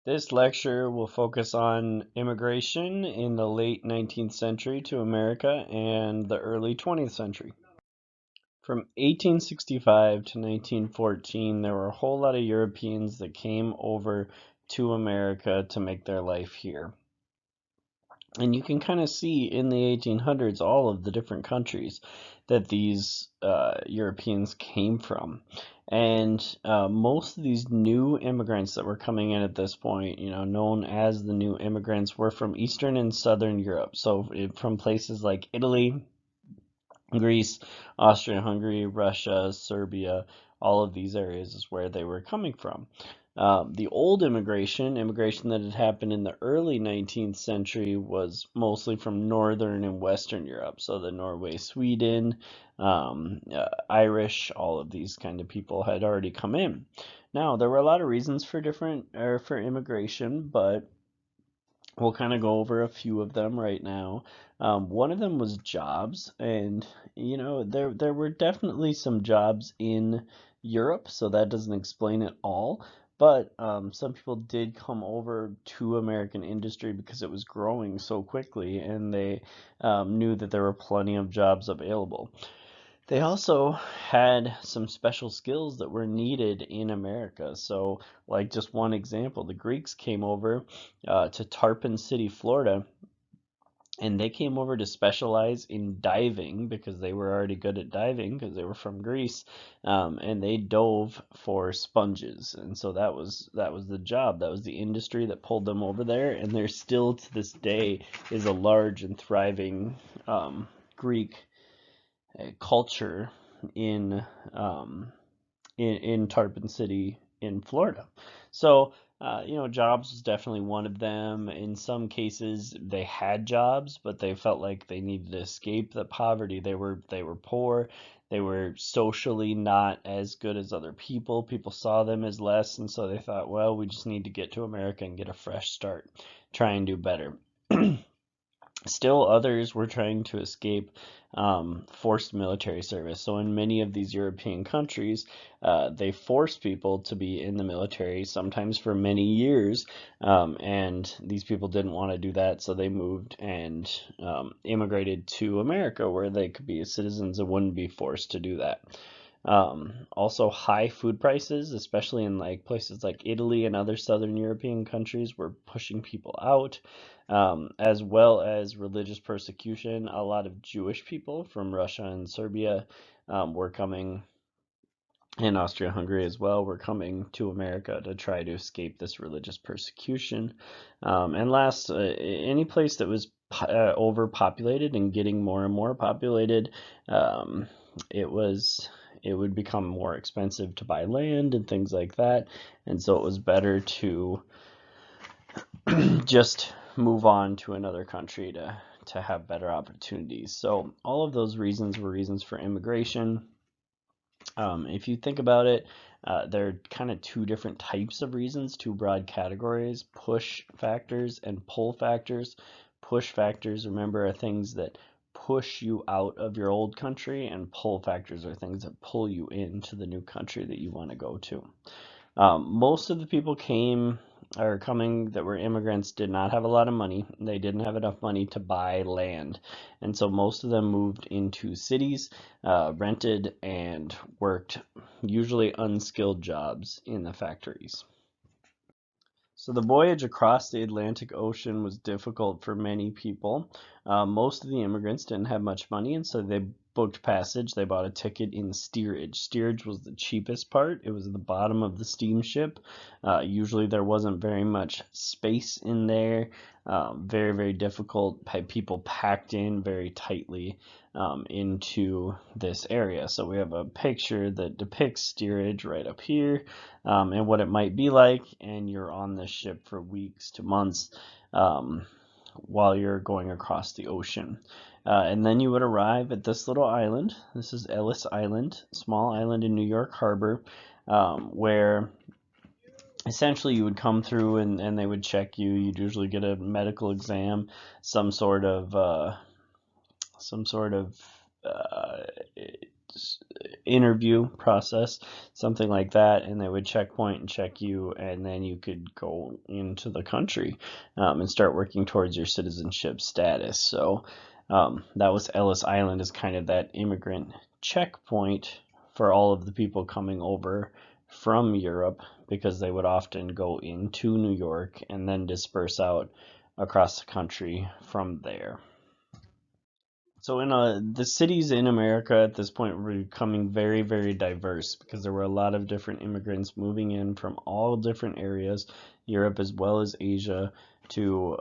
This lecture will focus on immigration in the late 19th century to America and the early 20th century. From 1865 to 1914, there were a whole lot of Europeans that came over to America to make their life here. And you can kind of see in the 1800s all of the different countries that these Europeans came from. And most of these new immigrants that were coming in at this point, known as the new immigrants, were from Eastern and Southern Europe. So from places like Italy, Greece, Austria-Hungary, Russia, Serbia, all of these areas is where they were coming from. The old immigration that had happened in the early 19th century, was mostly from Northern and Western Europe. So the Norway, Sweden, Irish, all of these kind of people had already come in. Now, there were a lot of reasons for for immigration, but we'll kind of go over a few of them right now. One of them was jobs, and there were definitely some jobs in Europe, so that doesn't explain it all. But some people did come over to American industry because it was growing so quickly, and they knew that there were plenty of jobs available. They also had some special skills that were needed in America. So, like just one example, the Greeks came over to Tarpon City, Florida, and they came over to specialize in diving because they were already good at diving because they were from Greece, and they dove for sponges, and so that was the job, that was the industry that pulled them over there, and there still to this day is a large and thriving Greek culture in um, in Tarpon City in Florida. So, jobs was definitely one of them. In some cases, they had jobs, but they felt like they needed to escape the poverty. They were poor. They were socially not as good as other people. People saw them as less, and so they thought, well, we just need to get to America and get a fresh start, try and do better. Still, others were trying to escape forced military service. So, in many of these European countries, they forced people to be in the military, sometimes for many years. And these people didn't want to do that, so they moved and immigrated to America, where they could be citizens and wouldn't be forced to do that. Also, high food prices, especially in like places like Italy and other Southern European countries, were pushing people out, as well as religious persecution. A lot of Jewish people from Russia and Serbia were coming, and Austria-Hungary as well, were coming to America to try to escape this religious persecution. And last, any place that was overpopulated and getting more and more populated, um, it was it would become more expensive to buy land and things like that, and so it was better to just move on to another country to have better opportunities. So all of those reasons were reasons for immigration. If you think about it, there are kind of two different types of reasons, two broad categories: push factors and pull factors. Push factors, remember, are things that push you out of your old country, and pull factors are things that pull you into the new country that you want to go to. Most of the people coming that were immigrants did not have a lot of money. They didn't have enough money to buy land. And so most of them moved into cities, rented, and worked usually unskilled jobs in the factories. So the voyage across the Atlantic Ocean was difficult for many people. Most of the immigrants didn't have much money, and so they booked passage. They bought a ticket in steerage. Steerage was the cheapest part. It was at the bottom of the steamship. Usually there wasn't very much space in there. Very, very difficult. People packed in very tightly into this area. So we have a picture that depicts steerage right up here, and what it might be like, and you're on this ship for weeks to months while you're going across the ocean. And then you would arrive at this little island. This is Ellis Island, small island in New York Harbor, where essentially you would come through and they would check you. You'd usually get a medical exam, some sort of uh, interview process, something like that, and they would checkpoint and check you, and then you could go into the country and start working towards your citizenship status. So that was Ellis Island as kind of that immigrant checkpoint for all of the people coming over from Europe, because they would often go into New York and then disperse out across the country from there. So the cities in America at this point were becoming very, very diverse because there were a lot of different immigrants moving in from all different areas, Europe as well as Asia, to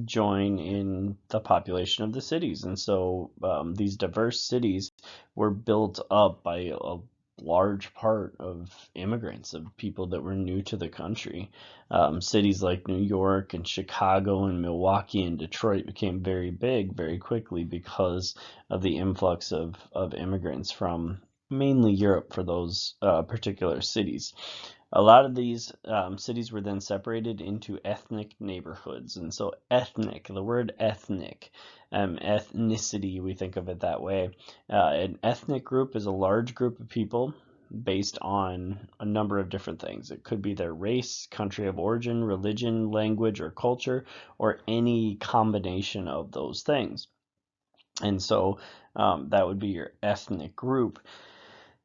join in the population of the cities. And so these diverse cities were built up by a large part of immigrants, of people that were new to the country. Cities like New York and Chicago and Milwaukee and Detroit became very big very quickly because of the influx of immigrants from mainly Europe for those particular cities. A lot of these cities were then separated into ethnic neighborhoods. And so ethnic, the word ethnic, ethnicity, we think of it that way. An ethnic group is a large group of people based on a number of different things. It could be their race, country of origin, religion, language, or culture, or any combination of those things. And so that would be your ethnic group.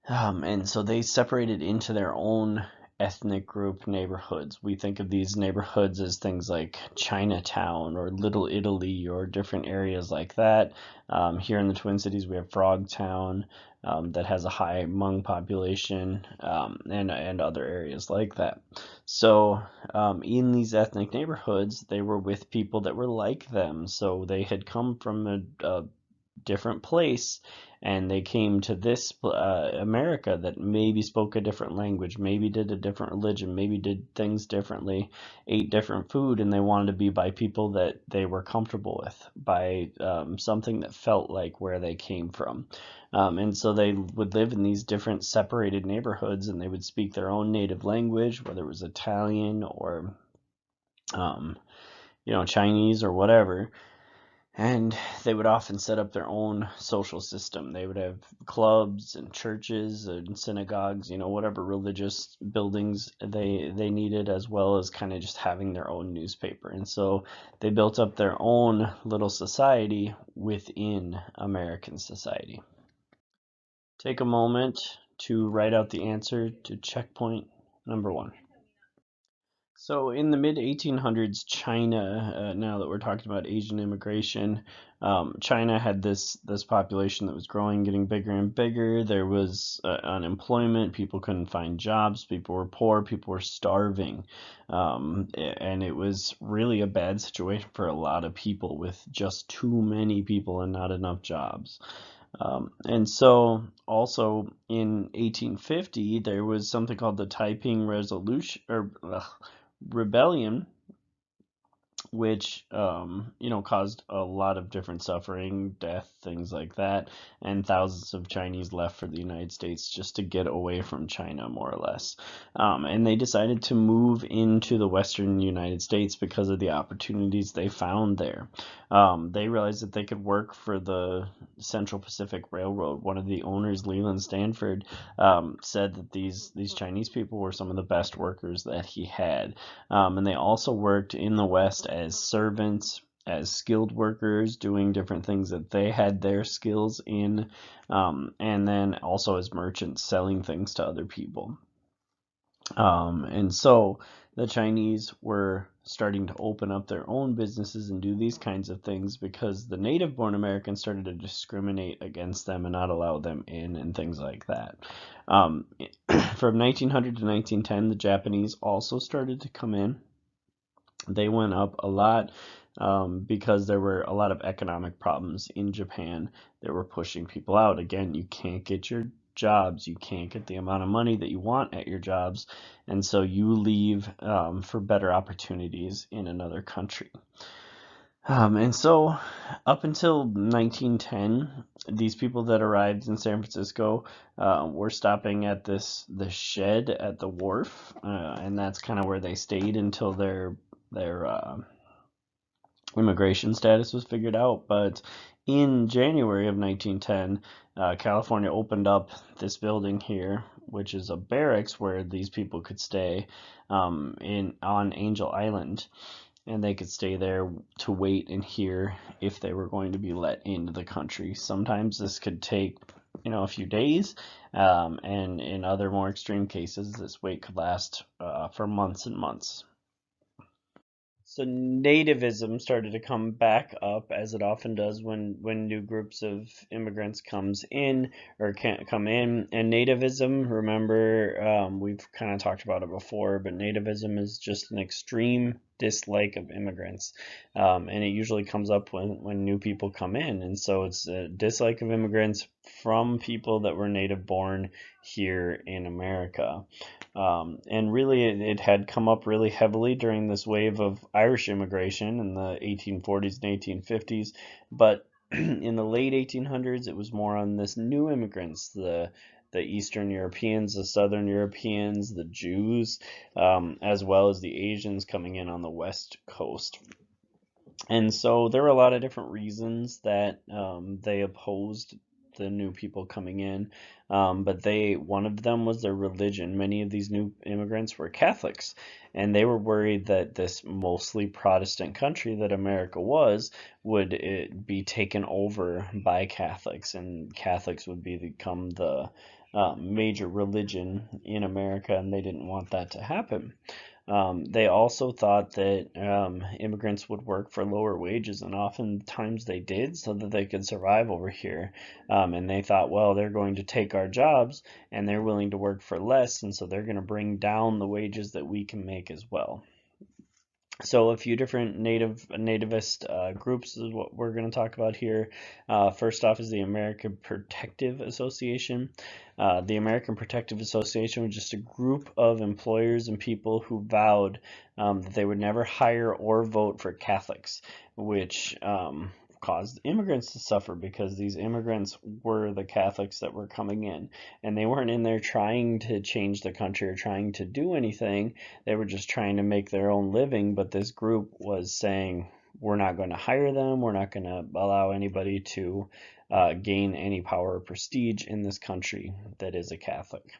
And so they separated into their own ethnic group neighborhoods. We think of these neighborhoods as things like Chinatown or Little Italy or different areas like that. Here in the Twin Cities, we have Frogtown that has a high Hmong population, and other areas like that. So in these ethnic neighborhoods, they were with people that were like them. So they had come from a different place, and they came to this America that maybe spoke a different language, maybe did a different religion, maybe did things differently, ate different food, and they wanted to be by people that they were comfortable with, by something that felt like where they came from. And so they would live in these different separated neighborhoods, and they would speak their own native language, whether it was Italian or Chinese or whatever. And they would often set up their own social system. They would have clubs and churches and synagogues, whatever religious buildings they needed, as well as kind of just having their own newspaper. And so they built up their own little society within American society. Take a moment to write out the answer to checkpoint number 1. So in the mid 1800s, China, now that we're talking about Asian immigration, China had this population that was growing, getting bigger and bigger. There was unemployment. People couldn't find jobs. People were poor. People were starving. And it was really a bad situation for a lot of people, with just too many people and not enough jobs. And so also in 1850, there was something called the Taiping Resolution, or Rebellion, which caused a lot of different suffering, death, things like that, and thousands of Chinese left for the United States just to get away from China, more or less. And they decided to move into the Western United States because of the opportunities they found there. They realized that they could work for the Central Pacific Railroad. One of the owners, Leland Stanford, said that these Chinese people were some of the best workers that he had. And they also worked in the West as servants, as skilled workers, doing different things that they had their skills in, and then also as merchants, selling things to other people. And so the Chinese were starting to open up their own businesses and do these kinds of things because the native-born Americans started to discriminate against them and not allow them in and things like that. From 1900 to 1910, the Japanese also started to come in. They went up a lot because there were a lot of economic problems in Japan that were pushing people out. Again, you can't get your jobs, you can't get the amount of money that you want at your jobs, and so you leave for better opportunities in another country. And so up until 1910, these people that arrived in San Francisco were stopping at this shed at the wharf, and that's kind of where they stayed until their immigration status was figured out. But in January of 1910, California opened up this building here, which is a barracks where these people could stay on Angel Island, and they could stay there to wait and hear if they were going to be let into the country. Sometimes this could take, a few days, and in other more extreme cases, this wait could last for months and months. So nativism started to come back up, as it often does when new groups of immigrants comes in or can't come in. And nativism, remember, we've kind of talked about it before, but nativism is just an extreme dislike of immigrants, and it usually comes up when new people come in. And so it's a dislike of immigrants from people that were native born here in America. And really, it had come up really heavily during this wave of Irish immigration in the 1840s and 1850s. But in the late 1800s, it was more on this new immigrants, the Eastern Europeans, the Southern Europeans, the Jews, as well as the Asians coming in on the West Coast. And so there were a lot of different reasons that they opposed the new people coming in, but one of them was their religion. Many of these new immigrants were Catholics, and they were worried that this mostly Protestant country that America was would be taken over by Catholics, and Catholics would become the major religion in America, and they didn't want that to happen. They also thought that immigrants would work for lower wages, and oftentimes they did, so that they could survive over here. And they thought, well, they're going to take our jobs, and they're willing to work for less, and so they're going to bring down the wages that we can make as well. So a few different nativist groups is what we're going to talk about here. First off is the American Protective Association. The American Protective Association was just a group of employers and people who vowed that they would never hire or vote for Catholics, which caused immigrants to suffer, because these immigrants were the Catholics that were coming in, and they weren't in there trying to change the country or trying to do anything. They were just trying to make their own living, but this group was saying, we're not going to hire them, we're not going to allow anybody to gain any power or prestige in this country that is a Catholic.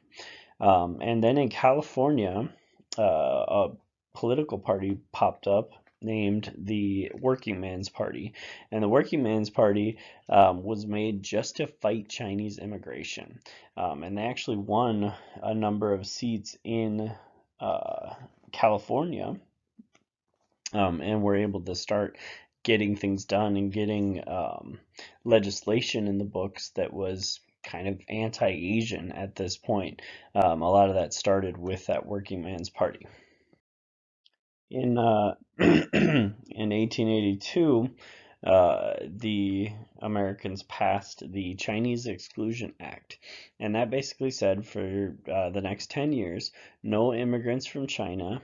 And then in California, a political party popped up named the Working Man's Party. And the Working Man's Party was made just to fight Chinese immigration. And they actually won a number of seats in California, and were able to start getting things done and getting legislation in the books that was kind of anti-Asian at this point. A lot of that started with that Working Man's Party. In in 1882, the Americans passed the Chinese Exclusion Act, and that basically said for the next 10 years, no immigrants from China,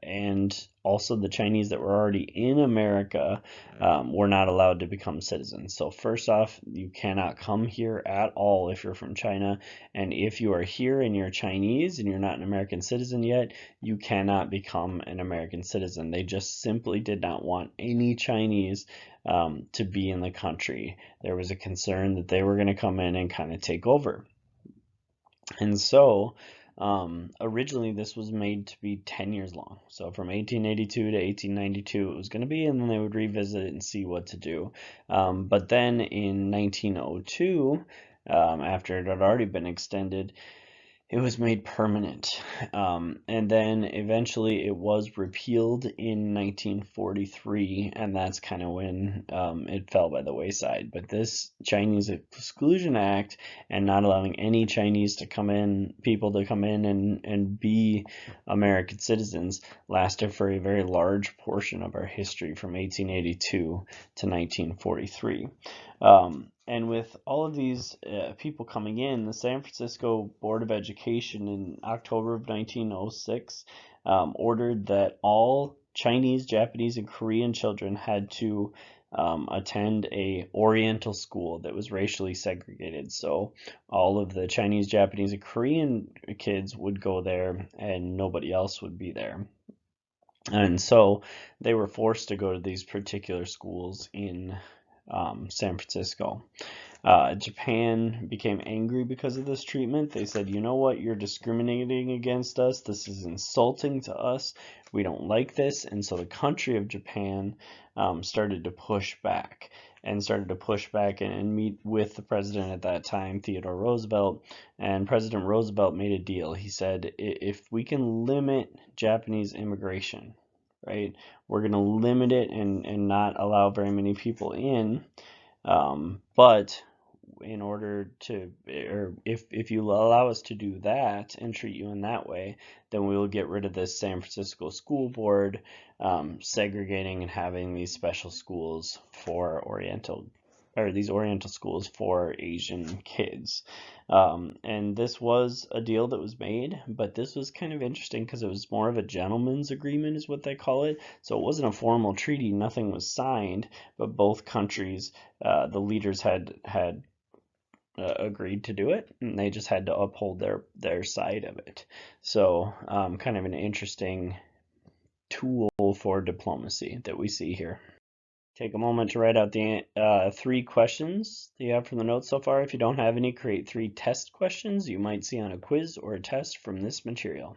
and also the Chinese that were already in America were not allowed to become citizens. So first off, you cannot come here at all if you're from China, and if you are here and you're Chinese and you're not an American citizen yet, you cannot become an American citizen. They just simply did not want any Chinese to be in the country. There was a concern that they were going to come in and kind of take over. And so originally this was made to be 10 years long. So from 1882 to 1892 it was going to be, and then they would revisit it and see what to do. But then in 1902, after it had already been extended, it was made permanent. And then eventually it was repealed in 1943, and that's kind of when it fell by the wayside. But this Chinese Exclusion Act, and not allowing any Chinese to come in, people to come in and be American citizens, lasted for a very large portion of our history from 1882 to 1943. And with all of these people coming in, the San Francisco Board of Education in October of 1906 ordered that all Chinese, Japanese, and Korean children had to attend a Oriental school that was racially segregated. So all of the Chinese, Japanese, and Korean kids would go there, and nobody else would be there. And so they were forced to go to these particular schools in San Francisco. Japan became angry because of this treatment. They said, you know what, you're discriminating against us. This is insulting to us. We don't like this. And so the country of Japan started to push back and meet with the president at that time, Theodore Roosevelt. And President Roosevelt made a deal. He said, if we can limit Japanese immigration, right, we're going to limit it and not allow very many people in. But in order to, or if you allow us to do that and treat you in that way, then we will get rid of this San Francisco school board segregating and having these special schools for these Oriental schools for Asian kids. And this was a deal that was made, but this was kind of interesting because it was more of a gentleman's agreement is what they call it. So it wasn't a formal treaty, nothing was signed, but both countries, the leaders had agreed to do it, and they just had to uphold their side of it. So kind of an interesting tool for diplomacy that we see here. Take a moment to write out the 3 questions that you have from the notes so far. If you don't have any, create 3 test questions you might see on a quiz or a test from this material.